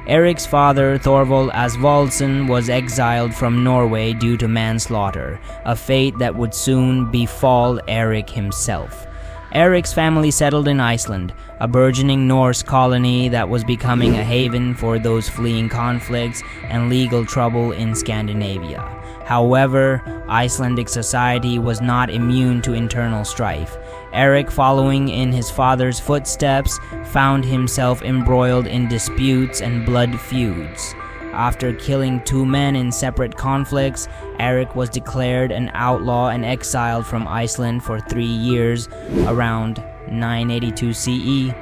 Erik's father, Thorvald Asvaldsson, was exiled from Norway due to manslaughter, a fate that would soon befall Erik himself. Erik's family settled in Iceland, a burgeoning Norse colony that was becoming a haven for those fleeing conflicts and legal trouble in Scandinavia. However, Icelandic society was not immune to internal strife. Erik, following in his father's footsteps, found himself embroiled in disputes and blood feuds. After killing 2 men in separate conflicts, Erik was declared an outlaw and exiled from Iceland for 3 years, around 982 CE.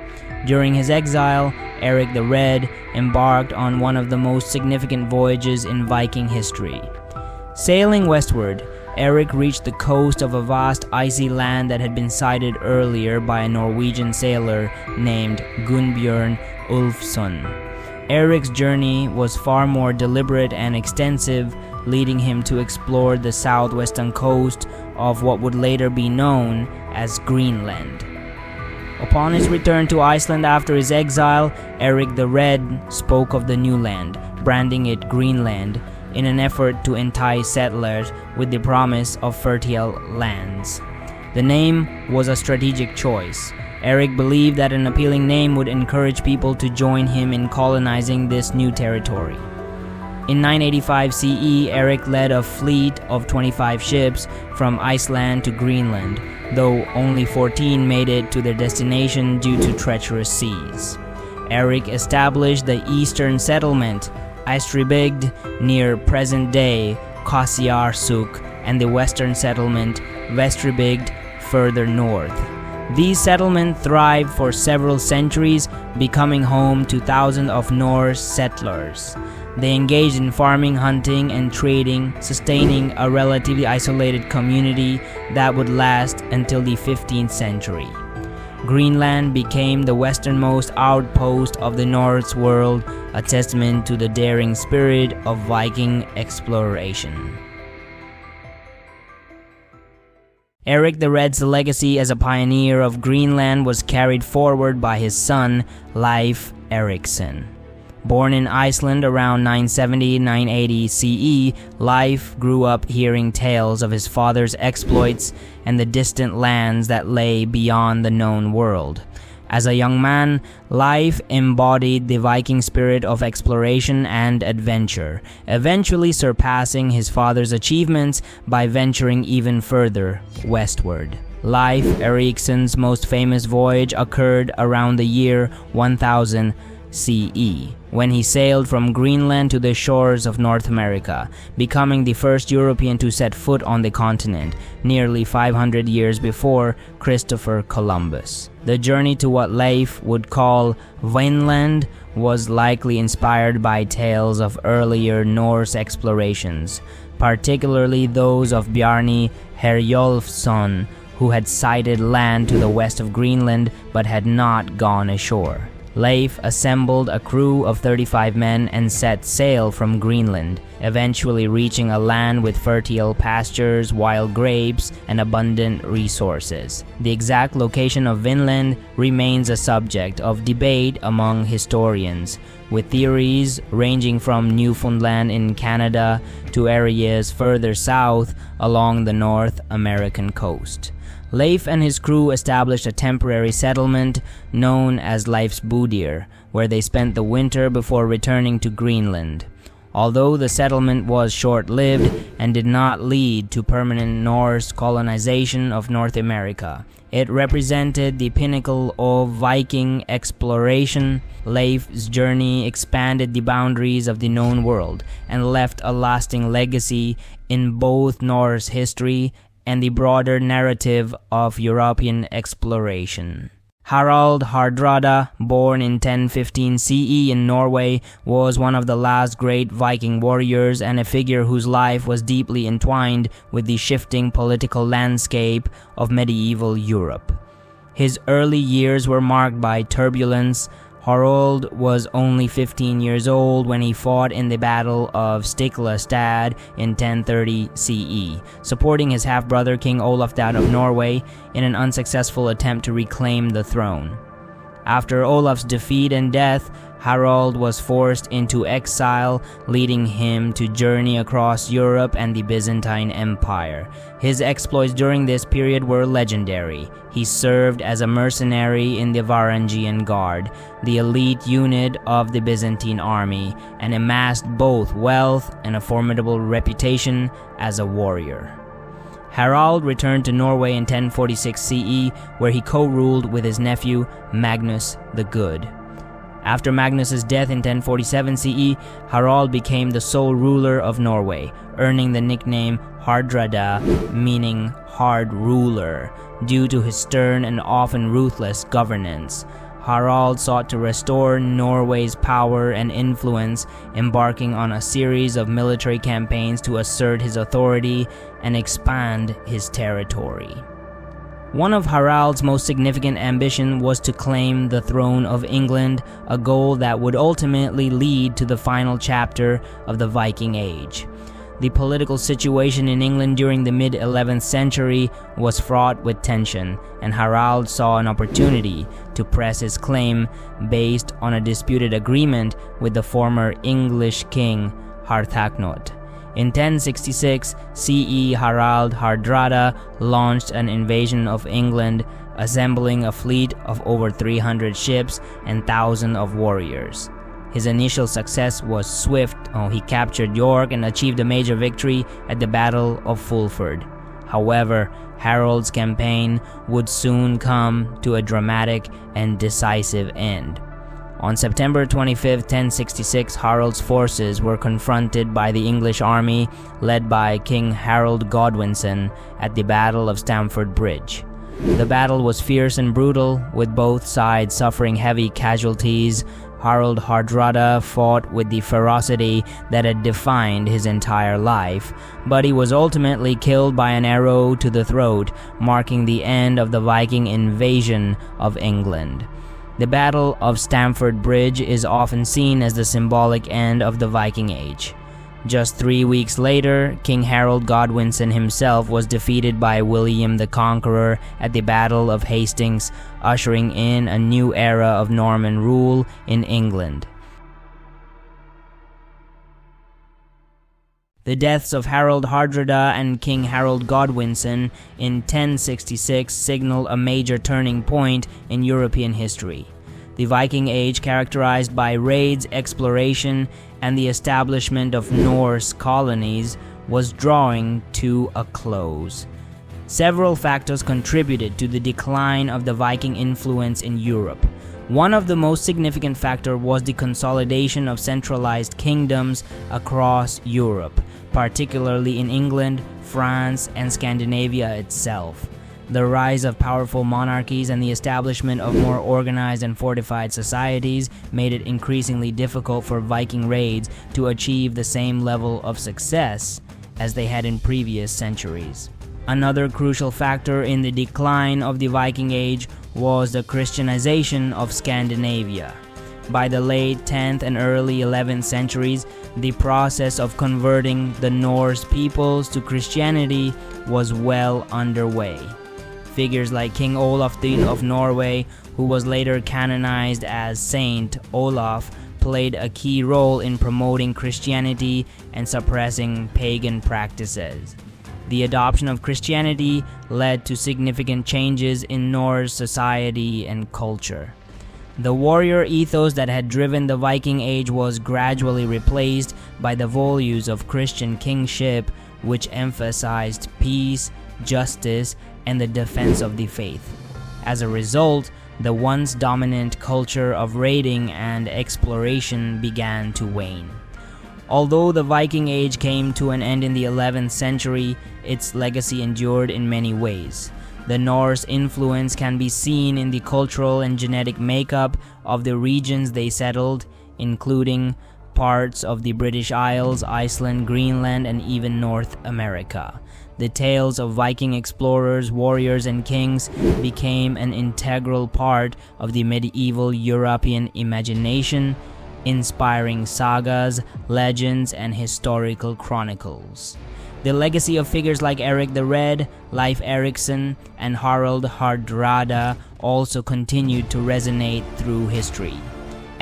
During his exile, Erik the Red embarked on one of the most significant voyages in Viking history. Sailing westward, Erik reached the coast of a vast icy land that had been sighted earlier by a Norwegian sailor named Gunnbjørn Ulfsson. Erik's journey was far more deliberate and extensive, leading him to explore the southwestern coast of what would later be known as Greenland. Upon his return to Iceland after his exile, Erik the Red spoke of the new land, branding it Greenland, in an effort to entice settlers with the promise of fertile lands. The name was a strategic choice. Erik believed that an appealing name would encourage people to join him in colonizing this new territory. In 985 CE, Erik led a fleet of 25 ships from Iceland to Greenland, though only 14 made it to their destination due to treacherous seas. Erik established the eastern settlement, Eystribygd, near present-day Kasiarsuk, and the western settlement, Vestribygd, further north. These settlements thrived for several centuries, becoming home to thousands of Norse settlers. They engaged in farming, hunting, and trading, sustaining a relatively isolated community that would last until the 15th century. Greenland became the westernmost outpost of the Norse world, a testament to the daring spirit of Viking exploration. Erik the Red's legacy as a pioneer of Greenland was carried forward by his son, Leif Erikson. Born in Iceland around 970-980 CE, Leif grew up hearing tales of his father's exploits and the distant lands that lay beyond the known world. As a young man, Leif embodied the Viking spirit of exploration and adventure, eventually surpassing his father's achievements by venturing even further westward. Leif Erikson's most famous voyage occurred around the year 1000 CE, when he sailed from Greenland to the shores of North America, becoming the first European to set foot on the continent, nearly 500 years before Christopher Columbus. The journey to what Leif would call Vinland was likely inspired by tales of earlier Norse explorations, particularly those of Bjarni Herjolfsson, who had sighted land to the west of Greenland but had not gone ashore. Leif assembled a crew of 35 men and set sail from Greenland, eventually reaching a land with fertile pastures, wild grapes, and abundant resources. The exact location of Vinland remains a subject of debate among historians, with theories ranging from Newfoundland in Canada to areas further south along the North American coast. Leif and his crew established a temporary settlement known as Leif's Budir, where they spent the winter before returning to Greenland. Although the settlement was short-lived and did not lead to permanent Norse colonization of North America, it represented the pinnacle of Viking exploration. Leif's journey expanded the boundaries of the known world and left a lasting legacy in both Norse history and the broader narrative of European exploration. Herald Hardrada, born in 1015 CE in Norway, was one of the last great Viking warriors and a figure whose life was deeply entwined with the shifting political landscape of medieval Europe. His early years were marked by turbulence. Harald was only 15 years old when he fought in the Battle of Stiklestad in 1030 CE, supporting his half-brother King Olafdad of Norway in an unsuccessful attempt to reclaim the throne. After Olaf's defeat and death, Harald was forced into exile, leading him to journey across Europe and the Byzantine Empire. His exploits during this period were legendary. He served as a mercenary in the Varangian Guard, the elite unit of the Byzantine army, and amassed both wealth and a formidable reputation as a warrior. Harald returned to Norway in 1046 CE, where he co-ruled with his nephew Magnus the Good. After Magnus's death in 1047 CE, Harald became the sole ruler of Norway, earning the nickname Hardrada, meaning hard ruler, due to his stern and often ruthless governance. Harald sought to restore Norway's power and influence, embarking on a series of military campaigns to assert his authority and expand his territory. One of Harald's most significant ambitions was to claim the throne of England, a goal that would ultimately lead to the final chapter of the Viking Age. The political situation in England during the mid-11th century was fraught with tension, and Harald saw an opportunity to press his claim based on a disputed agreement with the former English king Harthacnut. In 1066 CE, Herald Hardrada launched an invasion of England, assembling a fleet of over 300 ships and thousands of warriors. His initial success was swift. He captured York and achieved a major victory at the Battle of Fulford. However, Harold's campaign would soon come to a dramatic and decisive end. On September 25, 1066, Harold's forces were confronted by the English army led by King Harold Godwinson at the Battle of Stamford Bridge. The battle was fierce and brutal, with both sides suffering heavy casualties. Herald Hardrada fought with the ferocity that had defined his entire life, but he was ultimately killed by an arrow to the throat, marking the end of the Viking invasion of England. The Battle of Stamford Bridge is often seen as the symbolic end of the Viking Age. Just 3 weeks later, King Harold Godwinson himself was defeated by William the Conqueror at the Battle of Hastings, ushering in a new era of Norman rule in England. The deaths of Herald Hardrada and King Harold Godwinson in 1066 signal a major turning point in European history. The Viking Age, characterized by raids, exploration, and the establishment of Norse colonies, was drawing to a close. Several factors contributed to the decline of the Viking influence in Europe. One of the most significant factors was the consolidation of centralized kingdoms across Europe, particularly in England, France, and Scandinavia itself. The rise of powerful monarchies and the establishment of more organized and fortified societies made it increasingly difficult for Viking raids to achieve the same level of success as they had in previous centuries. Another crucial factor in the decline of the Viking Age was the Christianization of Scandinavia. By the late 10th and early 11th centuries, the process of converting the Norse peoples to Christianity was well underway. Figures like King Olaf of Norway, who was later canonized as Saint Olaf, played a key role in promoting Christianity and suppressing pagan practices. The adoption of Christianity led to significant changes in Norse society and culture. The warrior ethos that had driven the Viking Age was gradually replaced by the values of Christian kingship, which emphasized peace, justice, and the defense of the faith. As a result, the once dominant culture of raiding and exploration began to wane. Although the Viking Age came to an end in the 11th century, its legacy endured in many ways. The Norse influence can be seen in the cultural and genetic makeup of the regions they settled, including parts of the British Isles, Iceland, Greenland, and even North America. The tales of Viking explorers, warriors, and kings became an integral part of the medieval European imagination, inspiring sagas, legends, and historical chronicles. The legacy of figures like Erik the Red, Leif Erikson, and Herald Hardrada also continued to resonate through history.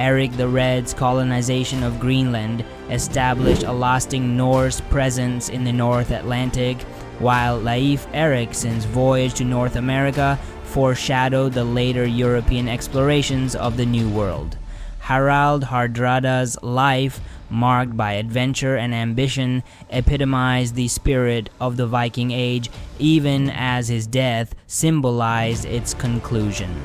Erik the Red's colonization of Greenland established a lasting Norse presence in the North Atlantic, while Leif Erikson's voyage to North America foreshadowed the later European explorations of the New World. Herald Hardrada's life, marked by adventure and ambition, epitomized the spirit of the Viking Age, even as his death symbolized its conclusion.